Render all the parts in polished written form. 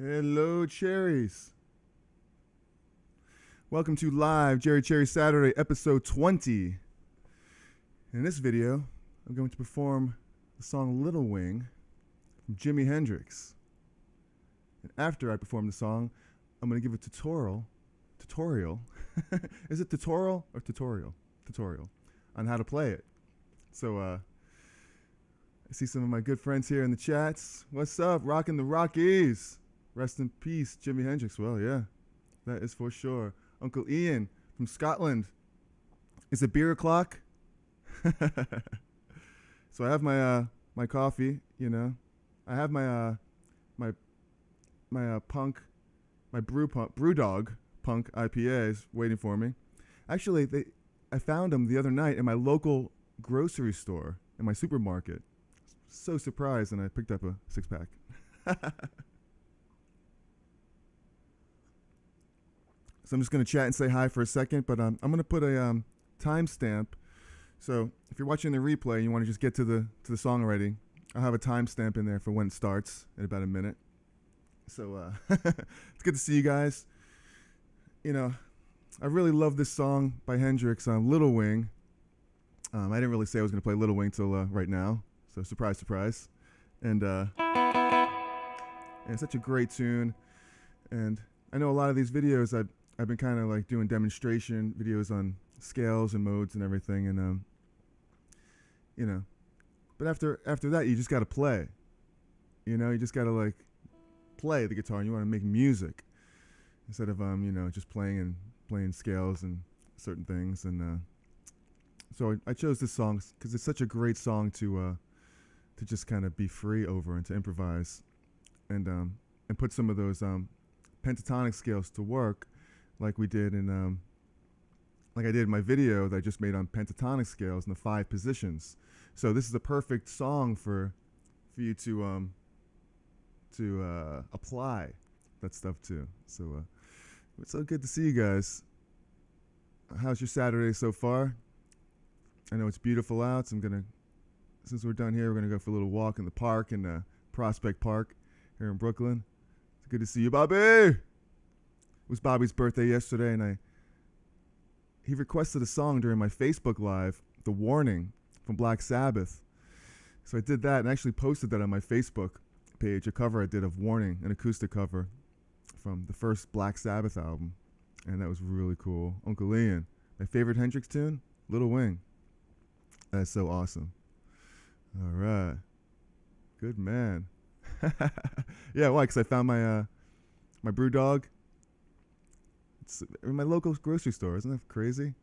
Hello, cherries. Welcome to Live Jerry Cherry Saturday, episode 20. In this video, I'm going to perform the song Little Wing from Jimi Hendrix. And after I perform the song, I'm going to give a tutorial. Is it tutorial or tutorial? Tutorial on how to play it. So, I see some of my good friends here in the chats. What's up? Rocking the Rockies. Rest in peace, Jimi Hendrix. Well, yeah, that is for sure. Uncle Ian from Scotland. Is it beer o'clock? So I have my my coffee. You know, I have my punk, my Brewdog punk IPAs waiting for me. Actually, I found them the other night in my local grocery store in my supermarket. So surprised, and I picked up a 6-pack. So I'm just going to chat and say hi for a second, but I'm going to put a timestamp. So if you're watching the replay and you want to just get to the song already, I'll have a timestamp in there for when it starts in about a minute. So it's good to see you guys. You know, I really love this song by Hendrix, Little Wing. I didn't really say I was going to play Little Wing till right now, so surprise, surprise. And it's such a great tune. And I know a lot of these videos I've been kind of like doing demonstration videos on scales and modes and everything, and you know, but after that you just got to play. You know, you just got to like play the guitar, and you want to make music instead of you know, just playing scales and certain things. And so I chose this song because it's such a great song to just kind of be free over and to improvise and put some of those pentatonic scales to work, like we did in like I did in my video that I just made on pentatonic scales in the 5 positions. So this is a perfect song for you to apply that stuff to. So it's so good to see you guys. How's your Saturday so far? I know it's beautiful out, so since we're done here, we're gonna go for a little walk in the park in Prospect Park here in Brooklyn. It's good to see you, Bobby. It was Bobby's birthday yesterday, and he requested a song during my Facebook Live, The Warning from Black Sabbath. So I did that and actually posted that on my Facebook page, a cover I did of Warning, an acoustic cover from the first Black Sabbath album. And that was really cool. Uncle Ian, my favorite Hendrix tune, Little Wing. That's so awesome. All right. Good man. Yeah, why? Because I found my Brewdog. It's in my local grocery store. Isn't that crazy?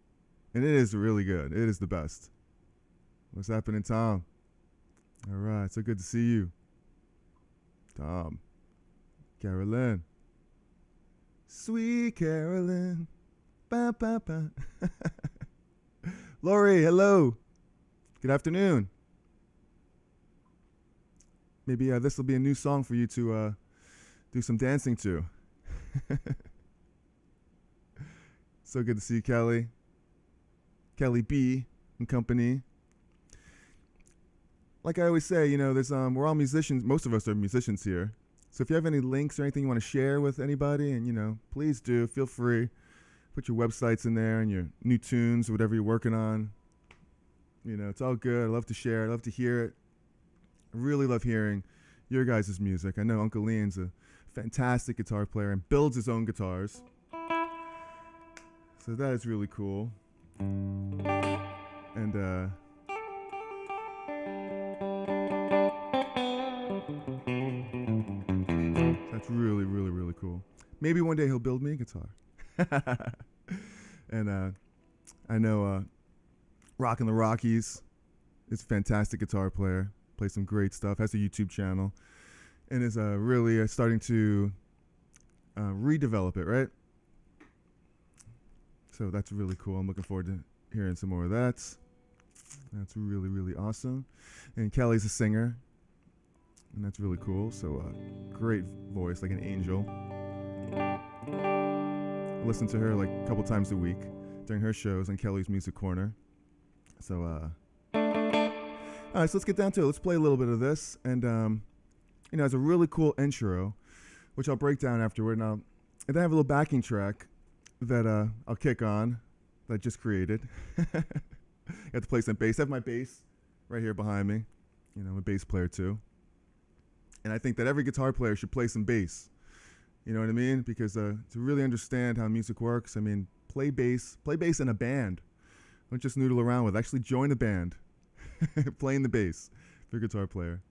And it is really good. It is the best. What's happening, Tom? All right. So good to see you. Tom. Carolyn. Sweet Carolyn. Ba, ba, ba. Lori, hello. Good afternoon. Maybe this will be a new song for you to do some dancing to. So good to see you, Kelly. Kelly B and company. Like I always say, you know, there's we're all musicians. Most of us are musicians here. So if you have any links or anything you want to share with anybody, and you know, please do. Feel free. Put your websites in there and your new tunes, whatever you're working on. You know, it's all good. I love to share. I love to hear it. I really love hearing your guys' music. I know Uncle Ian's a fantastic guitar player and builds his own guitars. So that is really cool. And that's really, really, really cool. Maybe one day he'll build me a guitar. And I know Rockin' the Rockies is a fantastic guitar player. Plays some great stuff. Has a YouTube channel. And is really starting to redevelop it, right? So that's really cool. I'm looking forward to hearing some more of that. That's really, really awesome. And Kelly's a singer. And that's really cool. So great voice, like an angel. I listen to her like a couple times a week during her shows on Kelly's Music Corner. So, all right, so let's get down to it. Let's play a little bit of this. And, you know, it's a really cool intro. which I'll break down afterward. And then I have a little backing track that I'll kick on that I just created. Got to play some bass. I have my bass right here behind me. You know, I'm a bass player too. And I think that every guitar player should play some bass. You know what I mean? Because to really understand how music works, I mean, play bass in a band. Don't just noodle around with it. Actually join a band playing the bass if you're a guitar player,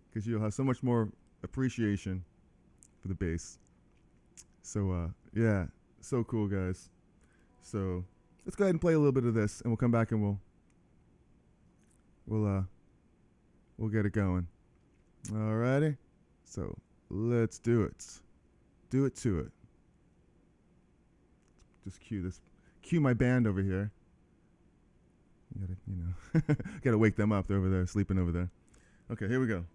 because you'll have so much more appreciation for the bass. So, yeah, so cool, guys. So let's go ahead and play a little bit of this, and we'll come back and we'll get it going. Alrighty. So let's do it. Do it to it. Just cue my band over here. Gotta wake them up. They're over there, sleeping over there. Okay, here we go.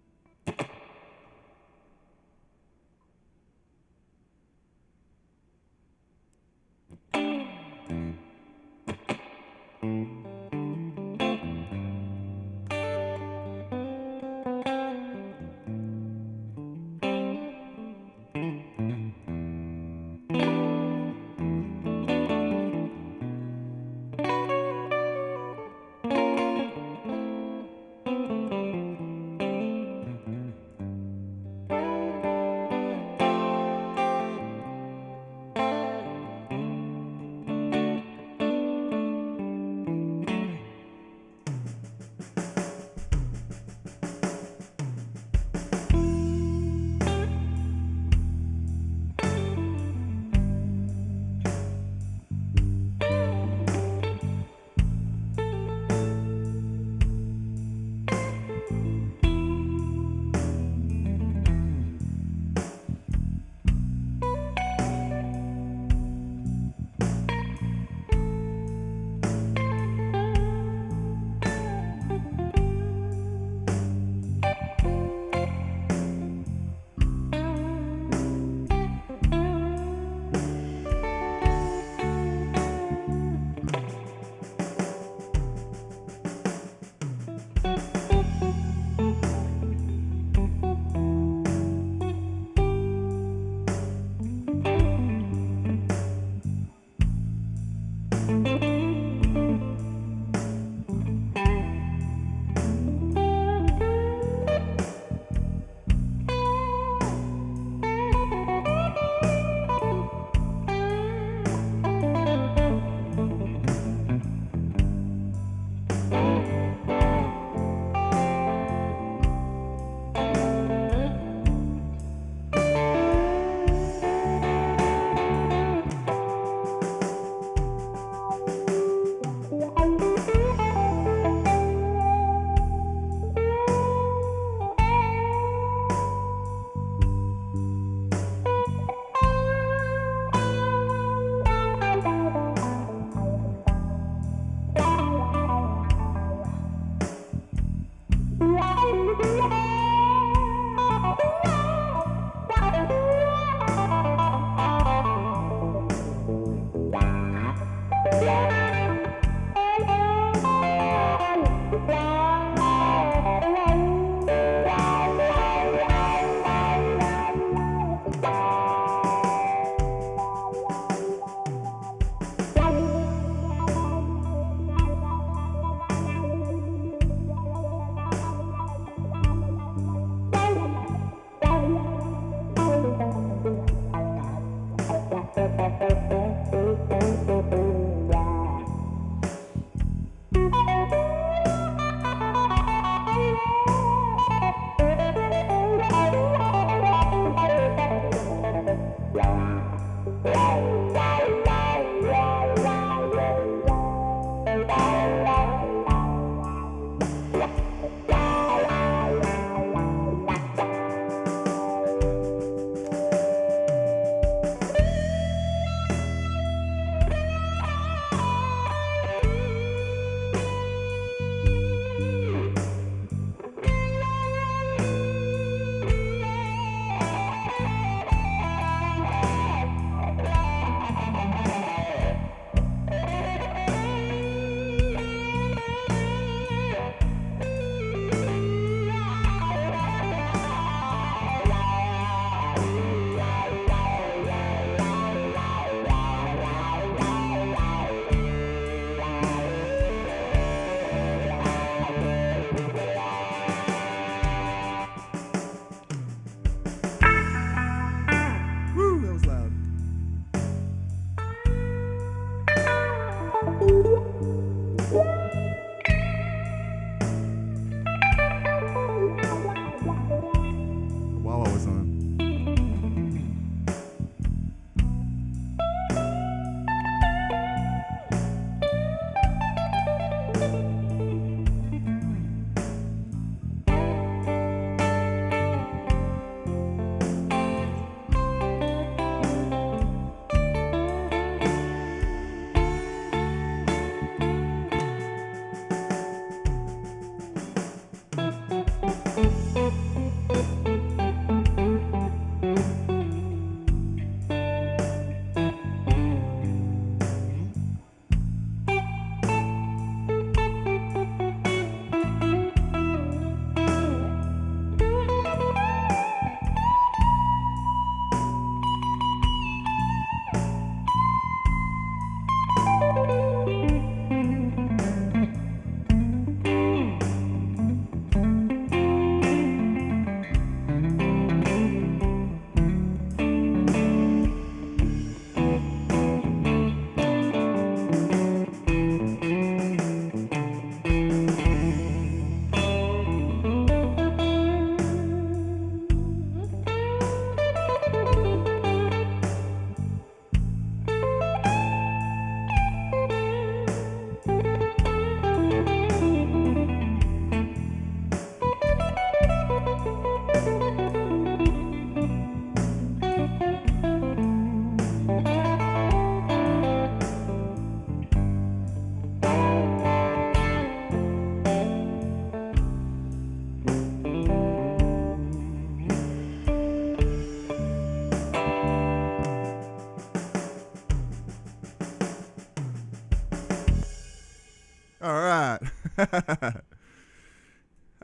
How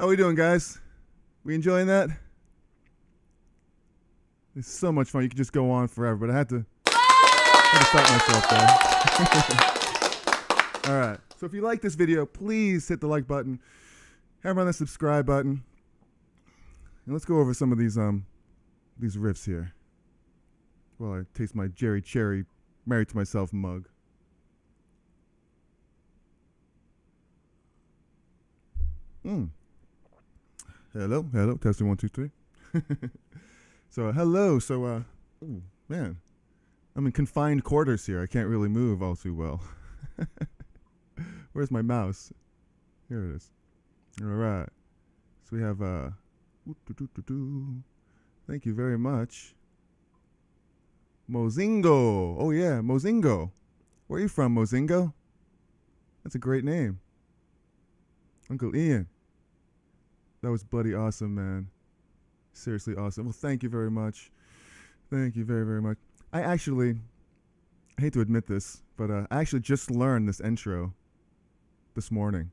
we doing, guys? We enjoying that? It's so much fun. You could just go on forever, but I had to stop myself there. All right. So if you like this video, please hit the like button. Hammer on the subscribe button. And let's go over some of these riffs here while I taste my Jerry Cherry Married to Myself mug. Hello, testing 1 2 3. So hello. So ooh, man, I'm in confined quarters here. I can't really move all too well. Where's my mouse? Here it is. All right. So we have thank you very much. Mozingo. Oh yeah, Mozingo. Where are you from, Mozingo? That's a great name. Uncle Ian. That was bloody awesome, man. Seriously awesome. Well, thank you very much. Thank you very, very much. I hate to admit this, but I actually just learned this intro this morning.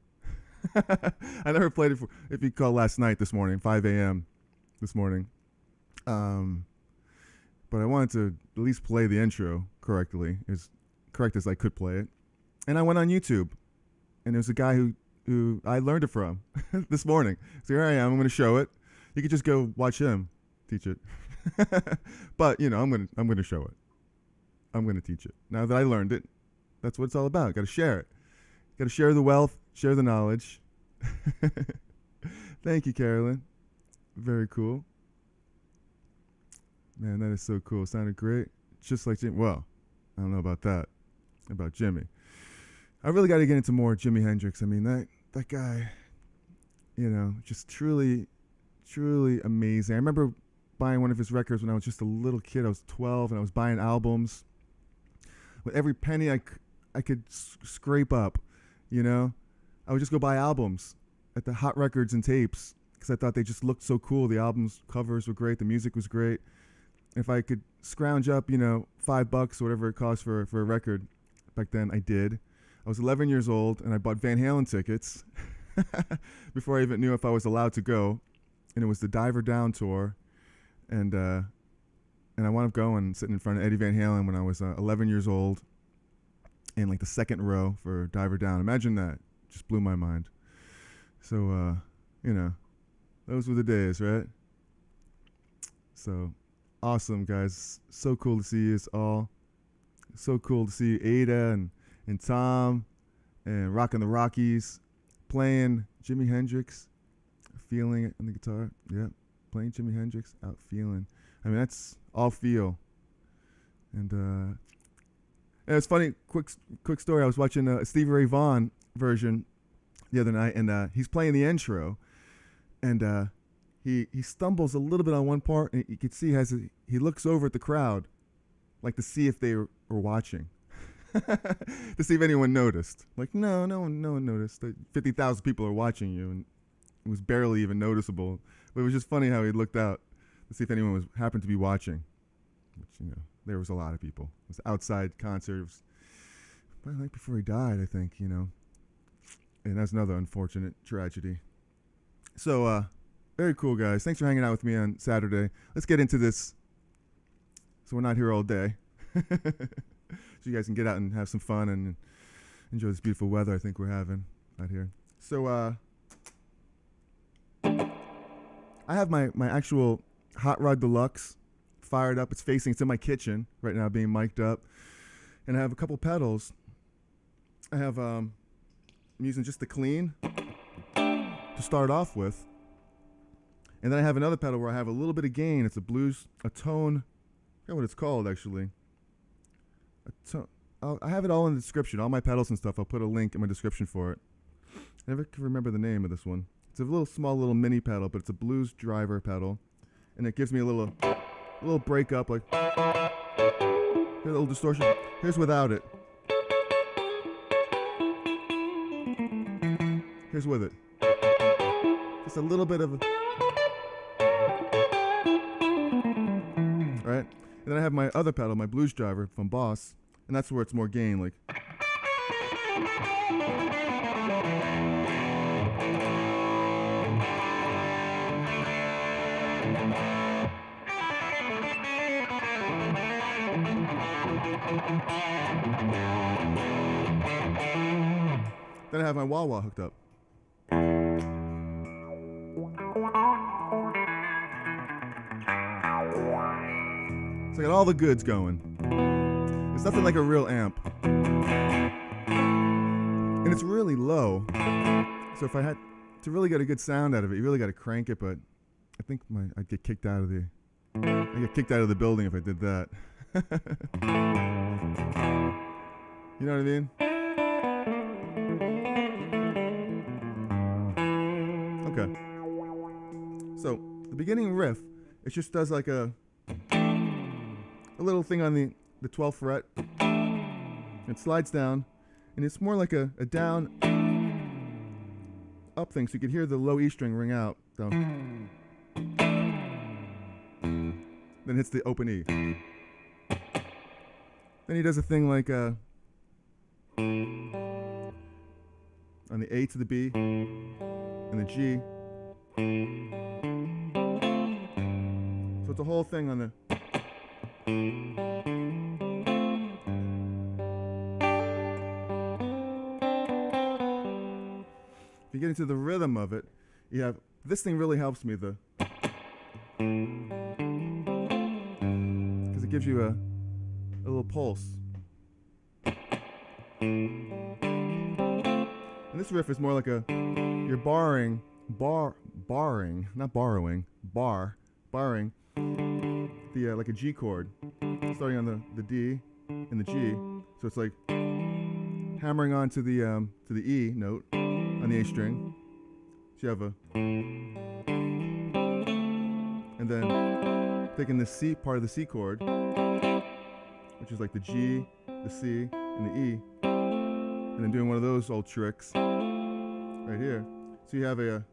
I never played it if you call last night this morning, 5 a.m. this morning. But I wanted to at least play the intro correctly, as correct as I could play it. And I went on YouTube, and there's a guy who I learned it from this morning. So here I am. I'm going to show it. You could just go watch him teach it. But, I'm going to show it. I'm going to teach it. Now that I learned it, that's what it's all about. Got to share it. Got to share the wealth, share the knowledge. Thank you, Carolyn. Very cool. Man, that is so cool. Sounded great. Just like Jimmy. Well, I don't know about that. About Jimmy. I really got to get into more Jimi Hendrix. I mean, that guy, just truly, truly amazing. I remember buying one of his records when I was just a little kid. I was 12, and I was buying albums. With every penny I could scrape up, I would just go buy albums at the Hot Records and Tapes because I thought they just looked so cool. The albums covers were great. The music was great. If I could scrounge up, $5 or whatever it cost for a record, back then I did. I was 11 years old, and I bought Van Halen tickets before I even knew if I was allowed to go. And it was the Diver Down tour, and I wound up going, sitting in front of Eddie Van Halen when I was 11 years old, in like the second row for Diver Down. Imagine that. Just blew my mind. So, those were the days, right? So, awesome, guys. So cool to see you all. So cool to see Ada and Tom and Rockin' the Rockies playing Jimi Hendrix, feeling it on the guitar. Yeah, playing Jimi Hendrix, out feeling. I mean, that's all feel. And it's funny, quick story. I was watching a Stevie Ray Vaughan version the other night, and he's playing the intro, and he stumbles a little bit on one part, and you can see he looks over at the crowd, like to see if they were watching, to see if anyone noticed. Like, no one noticed. 50,000 people are watching you, and it was barely even noticeable. But it was just funny how he looked out to see if anyone happened to be watching. Which, there was a lot of people. It was an outside concert. It was probably the night before he died, I think, And that's another unfortunate tragedy. So, very cool, guys. Thanks for hanging out with me on Saturday. Let's get into this so we're not here all day. So you guys can get out and have some fun and enjoy this beautiful weather I think we're having out here. So, I have my actual Hot Rod Deluxe fired up. It's in my kitchen right now, being mic'd up. And I have a couple pedals. I have, I'm using just the clean to start off with. And then I have another pedal where I have a little bit of gain. It's a tone, I forget what it's called actually. I have it all in the description. All my pedals and stuff, I'll put a link in my description for it. I never can remember the name of this one. It's a small little mini pedal, but it's a blues driver pedal. And it gives me a little break up, like, here's a little distortion. Here's without it. Here's with it. Just a little bit of a... Right? And then I have my other pedal, my blues driver from Boss, and that's where it's more gain, like... Then I have my wah-wah hooked up. So I got all the goods going. It's nothing like a real amp. And it's really low. So if I had to really get a good sound out of it, you really got to crank it, but I think I'd get kicked out of the building if I did that. You know what I mean? Okay. So the beginning riff, it just does like a little thing on the 12th fret. It slides down, and it's more like a down up thing, so you could hear the low E string ring out. Down. Then hits the open E. Then he does a thing like on the A to the B and the G. So it's a whole thing on the. If you get into the rhythm of it, you have this thing really helps me because it gives you a little pulse. And this riff is more like you're barring the like a G chord, starting on the D and the G. So it's like hammering on to the E note on the A string. So you have and then taking the C part of the C chord, which is like the G, the C, and the E, and then doing one of those old tricks right here. So you have a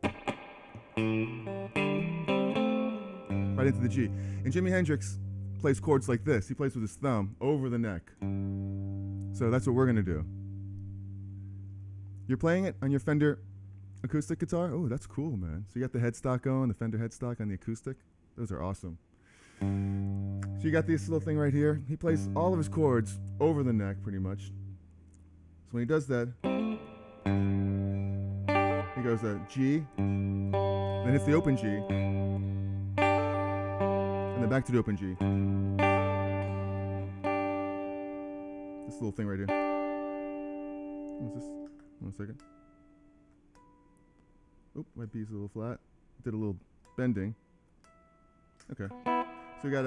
right into the G. And Jimi Hendrix plays chords like this. He plays with his thumb over the neck. So that's what we're gonna do. You're playing it on your Fender acoustic guitar? Oh, that's cool, man. So you got the headstock going, the Fender headstock on the acoustic. Those are awesome. So you got this little thing right here. He plays all of his chords over the neck, pretty much. So when he does that, he goes G, then hits the open G, and then back to the open G. This little thing right here. What's this? 1 second. Oop, my B's a little flat. Did a little bending. Okay. So we got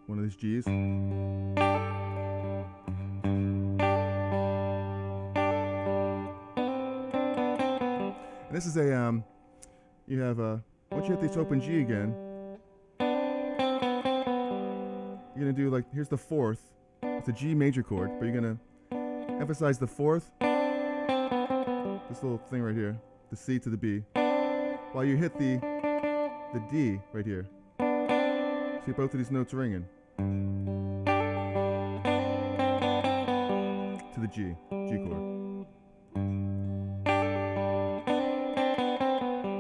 one of these G's. And this is a you have once you hit this open G again, you're gonna do like, here's the fourth. It's a G major chord, but you're gonna emphasize the fourth, this little thing right here, the C to the B, while you hit the D right here. See both of these notes ringing to the G chord.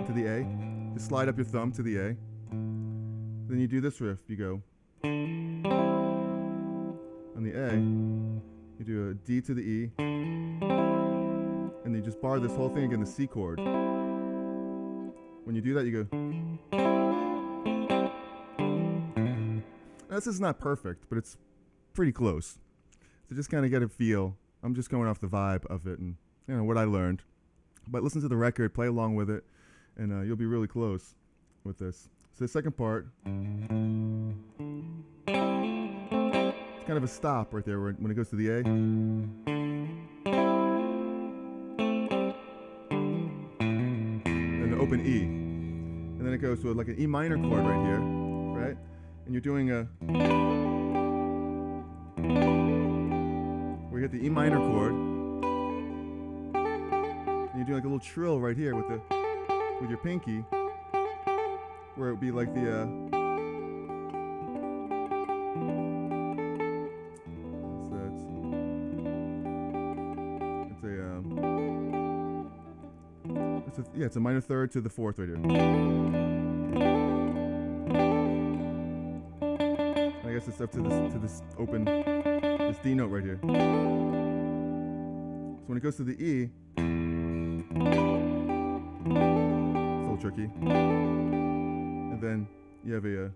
To the A. Just slide up your thumb to the A. Then you do this riff. You go on the A. You do a D to the E. And you just bar this whole thing again, the C chord. When you do that, you go. Now, this is not perfect, but it's pretty close. So just kind of get a feel. I'm just going off the vibe of it and what I learned. But listen to the record, play along with it, and you'll be really close with this. So the second part, it's kind of a stop right there when it goes to the A. And the open E. And then it goes to like an E minor chord right here, right? And you're doing where you hit the E minor chord, and you do like a little trill right here with your pinky, where it would be like the what's that? It's yeah, it's a minor third to the fourth right here. I guess it's up to this open, this D note right here. So when it goes to the E, it's a little tricky. And then you have a.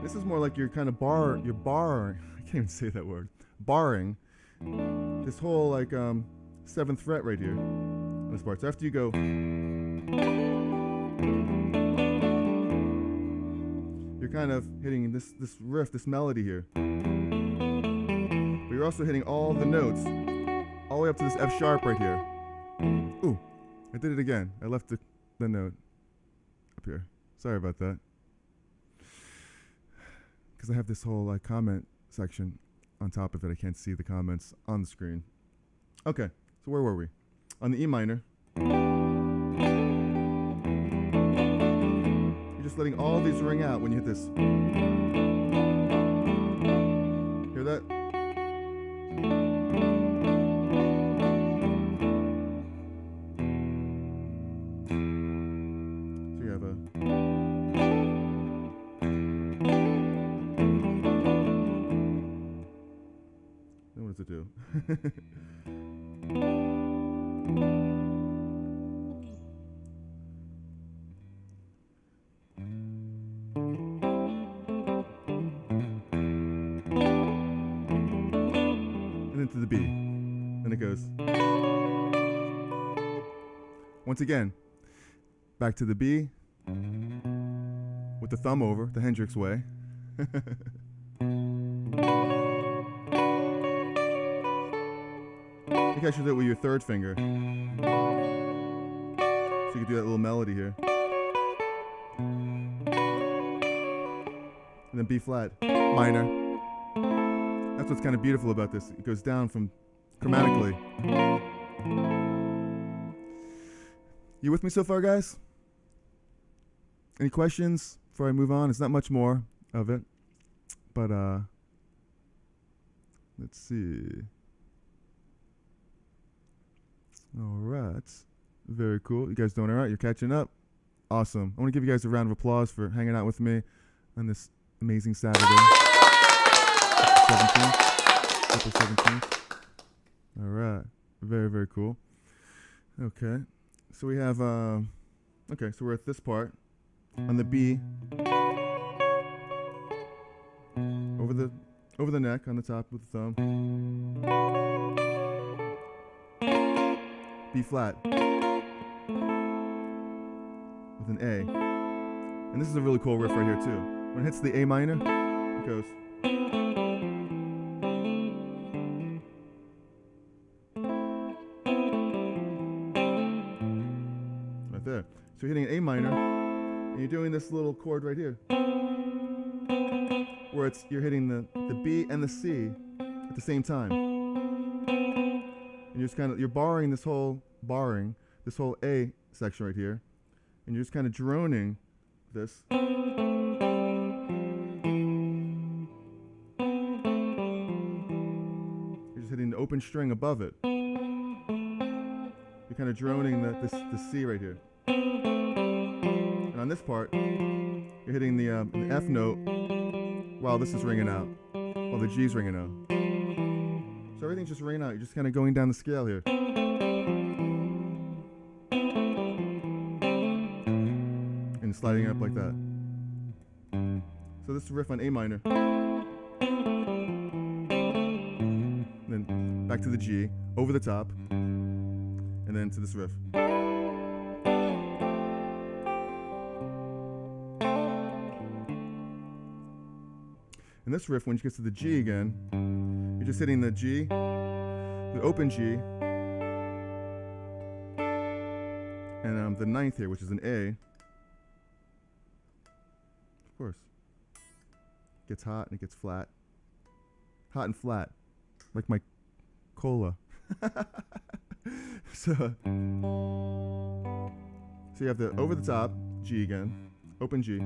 This is more like you're kind of you're barring. I can't even say that word. Barring this whole like 7th fret right here on this part. So after you go, you're kind of hitting this riff, this melody here. But you're also hitting all the notes, all the way up to this F sharp right here. Ooh, I did it again. I left the note up here. Sorry about that. Because I have this whole like comment section on top of it. I can't see the comments on the screen. Okay, so where were we? On the E minor. You're just letting all these ring out when you hit this. Hear that? So you have a. Then what does it do? To the B, and it goes. Once again, back to the B with the thumb over, the Hendrix way. You guys should do it with your third finger. So you can do that little melody here. And then B flat, minor. That's what's kind of beautiful about this. It goes down from chromatically. You with me so far, guys? Any questions before I move on? It's not much more of it, but let's see. All right, very cool. You guys doing all right? You're catching up. Awesome. I want to give you guys a round of applause for hanging out with me on this amazing Saturday. 17th, April 17th. All right, very, very cool. Okay, so we have, okay, so we're at this part on the B, over the neck on the top with the thumb. B flat with an A, and this is a really cool riff right here too. When it hits the A minor, it goes. There. So you're hitting an A minor, and you're doing this little chord right here, where you're hitting the B and the C at the same time, and you're just you're barring this whole A section right here, and you're just kind of droning this. You're just hitting the open string above it. You're kind of droning the C right here. And on this part, you're hitting the F note while this is ringing out, while the G's ringing out. So everything's just ringing out. You're just kind of going down the scale here. And sliding it up like that. So this is a riff on A minor. Then back to the G, over the top, and then to this riff. And this riff, when you get to the G again, you're just hitting the G, the open G, and the ninth here, which is an A. Of course. It gets hot and it gets flat. Hot and flat, like my cola. So you have the over the top G again, open G.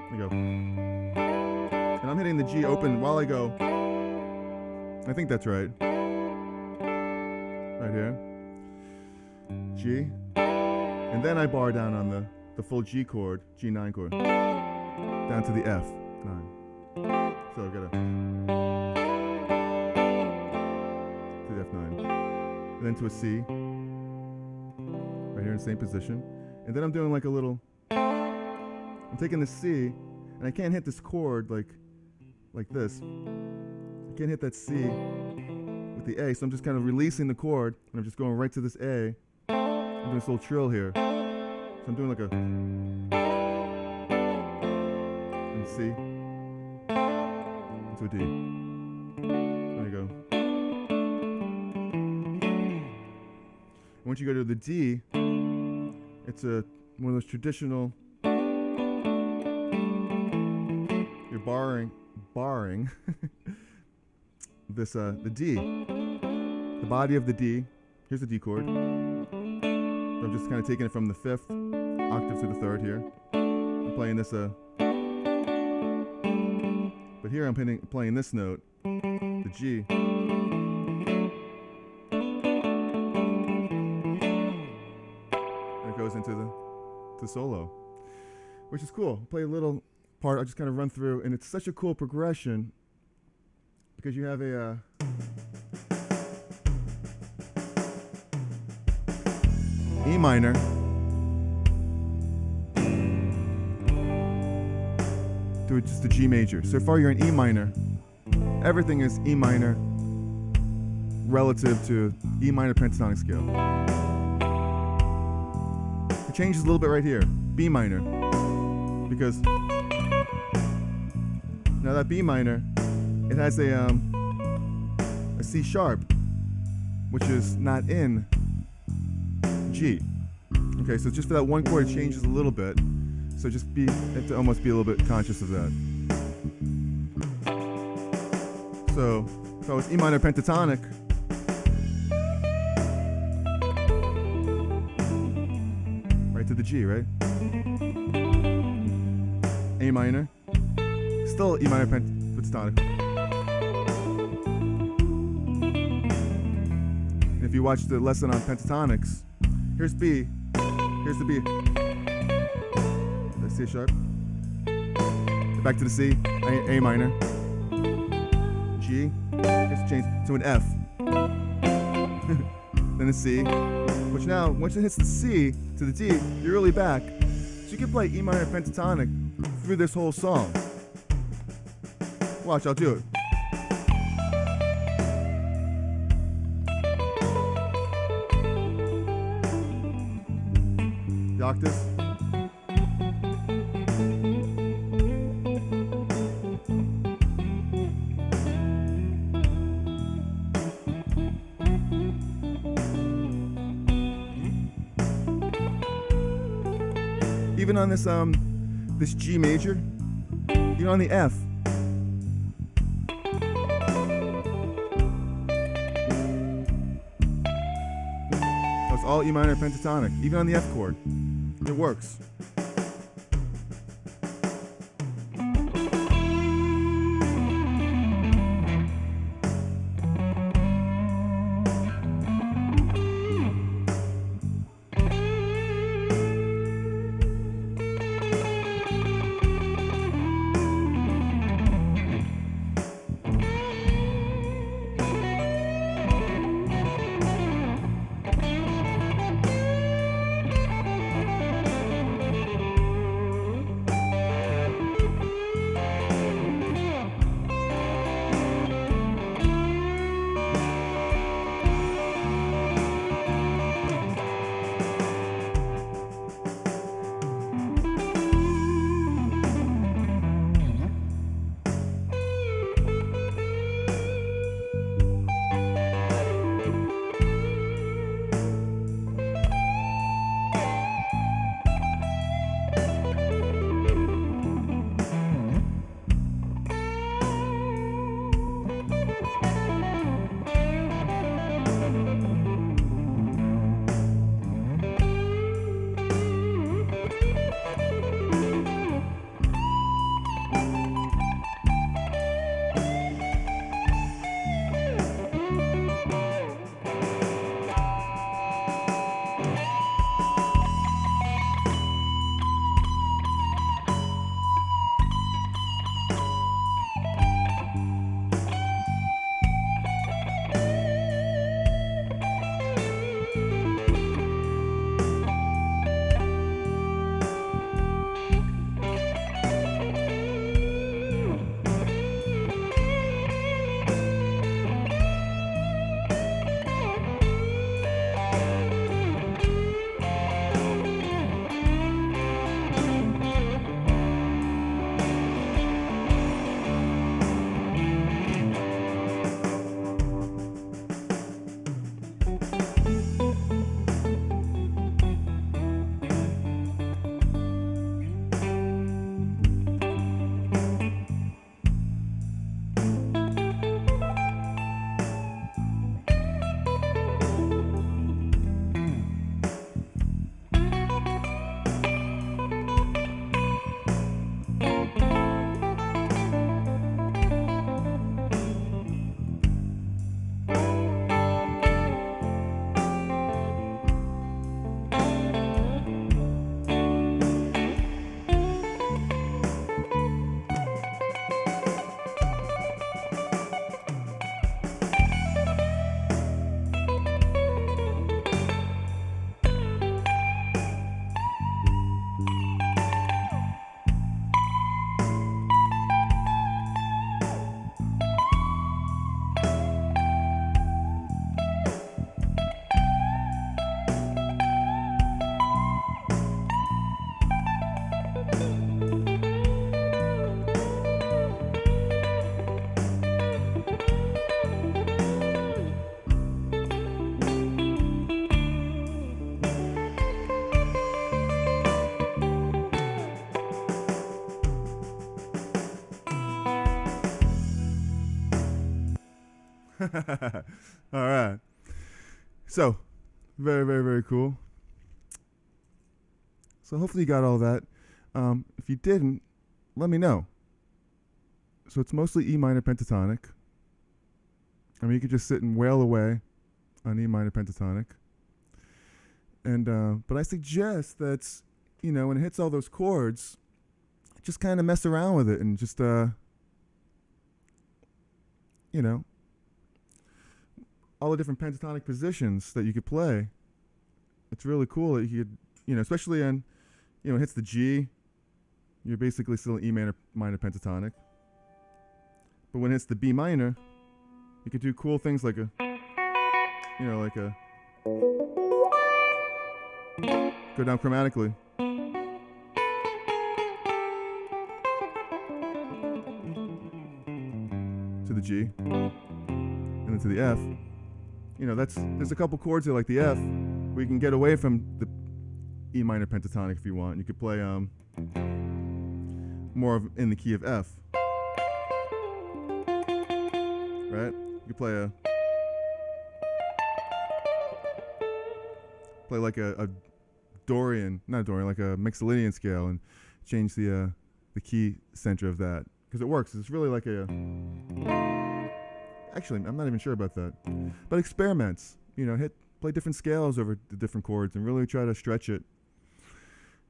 There you go. And I'm hitting the G open while I go. I think that's right. right here, G, and then I bar down on the full G chord, G9 chord, down to the F9. So I've got to the F9, and then to a C, right here in the same position, and then I'm doing like a little. I'm taking the C, and I can't hit this chord like this. I can't hit that C with the A, so I'm just kind of releasing the chord, and I'm just going right to this A. I'm doing this little trill here. So I'm doing like a and C into a D. There you go. And once you go to the D, it's one of those traditional. You're barring this the D, the body of the D. Here's the D chord. So I'm just kind of taking it from the 5th octave to the 3rd here. I'm playing this but here I'm playing this note, the G. And it goes into the solo, which is cool. Play a little part. I just kind of run through, and it's such a cool progression because you have a E minor, to just a G major. So far you're in E minor. Everything is E minor relative to E minor pentatonic scale. It changes a little bit right here, B minor, because now that B minor, it has a C sharp, which is not in G. Okay, so just for that one chord, it changes a little bit. So just have to almost be a little bit conscious of that. So if I was E minor pentatonic, right to the G, right? A minor, still E minor pentatonic. And if you watch the lesson on pentatonics, here's B, here's the B. That's C sharp. Back to the C, A minor. G, here's the change to an F. Then a C, which now, once it hits the C to the D, you're really back. So you can play E minor pentatonic through this whole song. Watch, I'll do it. The octaves. Even on this G major, even on the F. It's all E minor pentatonic, even on the F chord. It works. All right. So, very, very, very cool. So hopefully you got all that. If you didn't, let me know. So it's mostly E minor pentatonic. I mean, you could just sit and wail away on E minor pentatonic. And but I suggest that, you know, when it hits all those chords, just kind of mess around with it and just, you know, all the different pentatonic positions that you could play. It's really cool that you could, you know, especially on, you know, it hits the G, you're basically still in E minor pentatonic. But when it hits the B minor, you could do cool things like a, you know, like a, go down chromatically. To the G, and then to the F. You know, there's a couple chords there like the F, where you can get away from the E minor pentatonic if you want. You could play more of in the key of F. Right? You could play like a Dorian, not Dorian, like a Mixolydian scale, and change the key center of that, because it works. It's really like a actually, I'm not even sure about that, but experiments. You know, play different scales over the different chords and really try to stretch it.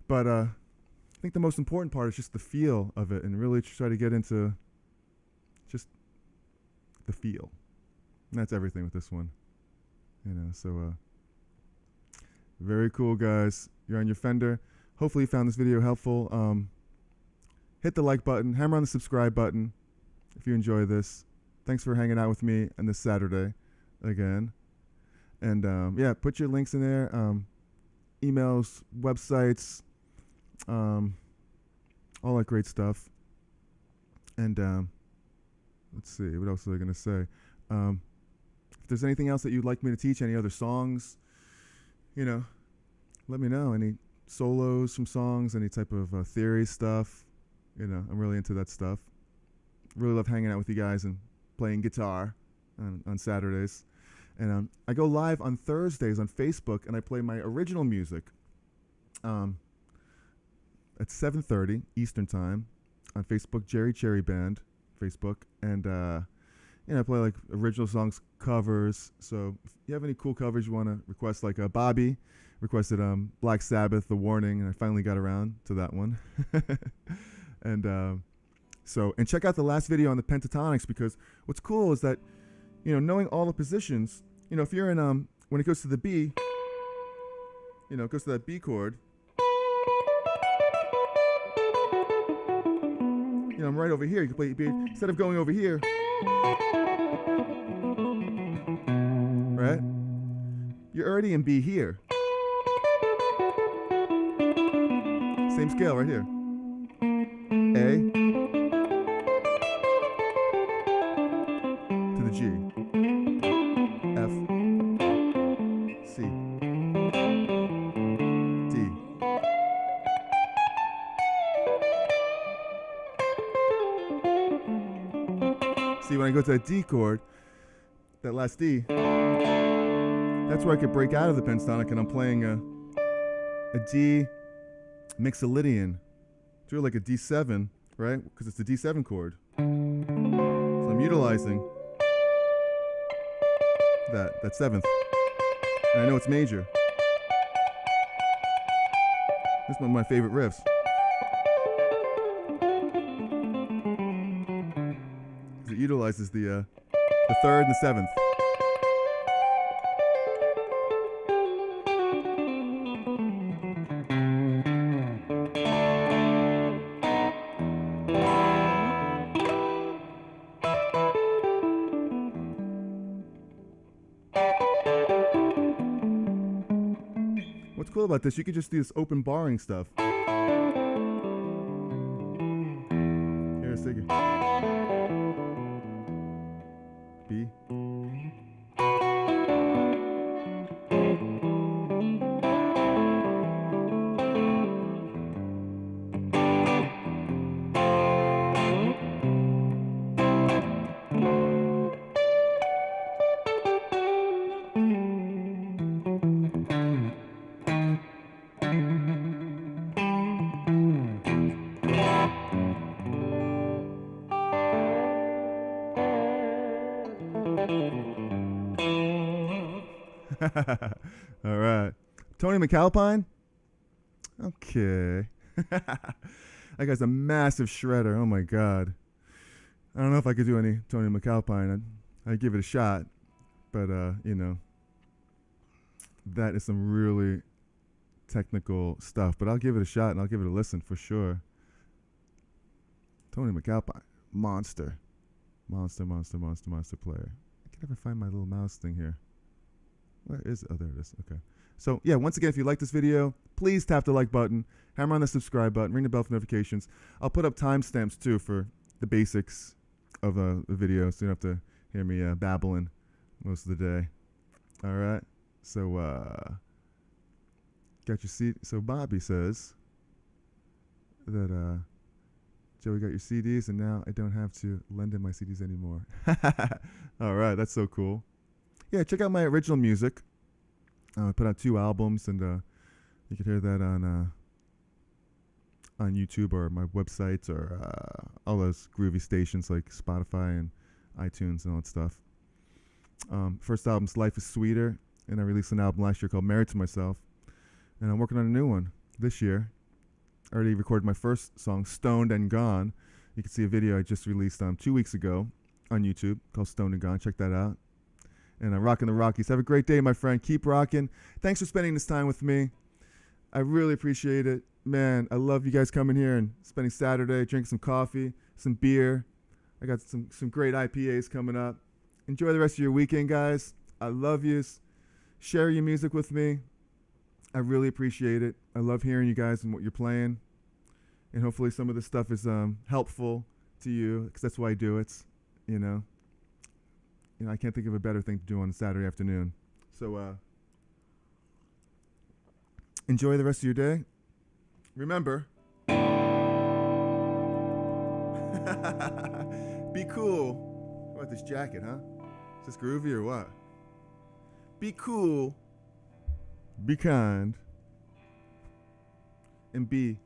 But I think the most important part is just the feel of it, and really try to get into just the feel. And that's everything with this one. You know, so very cool, guys. You're on your Fender. Hopefully you found this video helpful. Hit the like button, hammer on the subscribe button if you enjoy this. Thanks for hanging out with me on this Saturday again. And yeah, put your links in there, emails, websites, all that great stuff. And let's see, what else was I going to say? If there's anything else that you'd like me to teach, any other songs, you know, let me know. Any solos from songs, any type of theory stuff. You know, I'm really into that stuff. Really love hanging out with you guys and playing guitar on Saturdays. And I go live on Thursdays on Facebook, and I play my original music at 7:30 Eastern Time on Facebook, Jerry Cherry Band Facebook. And, you know, I play like original songs, covers. So if you have any cool covers you want to request, like Bobby requested Black Sabbath, The Warning, and I finally got around to that one. And and check out the last video on the pentatonics, because what's cool is that, you know, knowing all the positions, you know, if you're in, when it goes to the B, you know, it goes to that B chord, you know, I'm right over here. You can play B, instead of going over here, right? You're already in B here. Same scale right here. A to the G, F, C, D. See, when I go to that D chord, that last D, that's where I could break out of the pentatonic, and I'm playing a D Mixolydian. It's really like a D7, right? Because it's the D7 chord. So I'm utilizing that seventh. And I know it's major. This is one of my favorite riffs. Because it utilizes the third and the seventh. What's cool about this, you could just do this open barring stuff. Here, let's take it. B. All right. Tony McAlpine? Okay. That guy's a massive shredder. Oh my God. I don't know if I could do any Tony McAlpine. I'd give it a shot. But, you know, that is some really technical stuff. But I'll give it a shot and I'll give it a listen for sure. Tony McAlpine. Monster player. I can never find my little mouse thing here. Where is it? Oh, there it is. Okay. So, yeah, once again, if you like this video, please tap the like button, hammer on the subscribe button, ring the bell for notifications. I'll put up timestamps, too, for the basics of the video, so you don't have to hear me babbling most of the day. All right? So, got your CD. So, Bobby says that, Joey got your CDs, and now I don't have to lend him my CDs anymore. All right, that's so cool. Yeah, check out my original music. I put out 2 albums, and you can hear that on YouTube or my websites or all those groovy stations like Spotify and iTunes and all that stuff. First album's Life is Sweeter, and I released an album last year called Married to Myself, and I'm working on a new one this year. I already recorded my first song, Stoned and Gone. You can see a video I just released 2 weeks ago on YouTube called Stoned and Gone. Check that out. And I'm rocking the Rockies. Have a great day, my friend. Keep rocking. Thanks for spending this time with me. I really appreciate it. Man, I love you guys coming here and spending Saturday, drinking some coffee, some beer. I got some great IPAs coming up. Enjoy the rest of your weekend, guys. I love yous. Share your music with me. I really appreciate it. I love hearing you guys and what you're playing. And hopefully some of this stuff is helpful to you, because that's why I do it, you know. I can't think of a better thing to do on a Saturday afternoon. So enjoy the rest of your day. Remember, be cool. What about this jacket, huh? Is this groovy or what? Be cool. Be kind. And be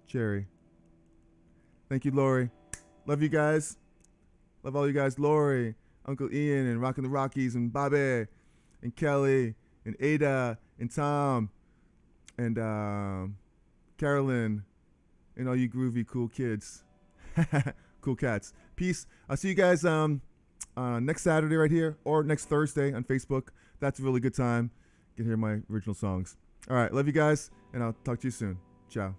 Cherry. Thank you, Lori. Love you guys. Love all you guys. Lori, Uncle Ian, and Rockin' the Rockies, and Bobby, and Kelly, and Ada, and Tom, and Carolyn, and all you groovy, cool kids. Cool cats. Peace. I'll see you guys next Saturday right here, or next Thursday on Facebook. That's a really good time. You can hear my original songs. All right. Love you guys, and I'll talk to you soon. Ciao.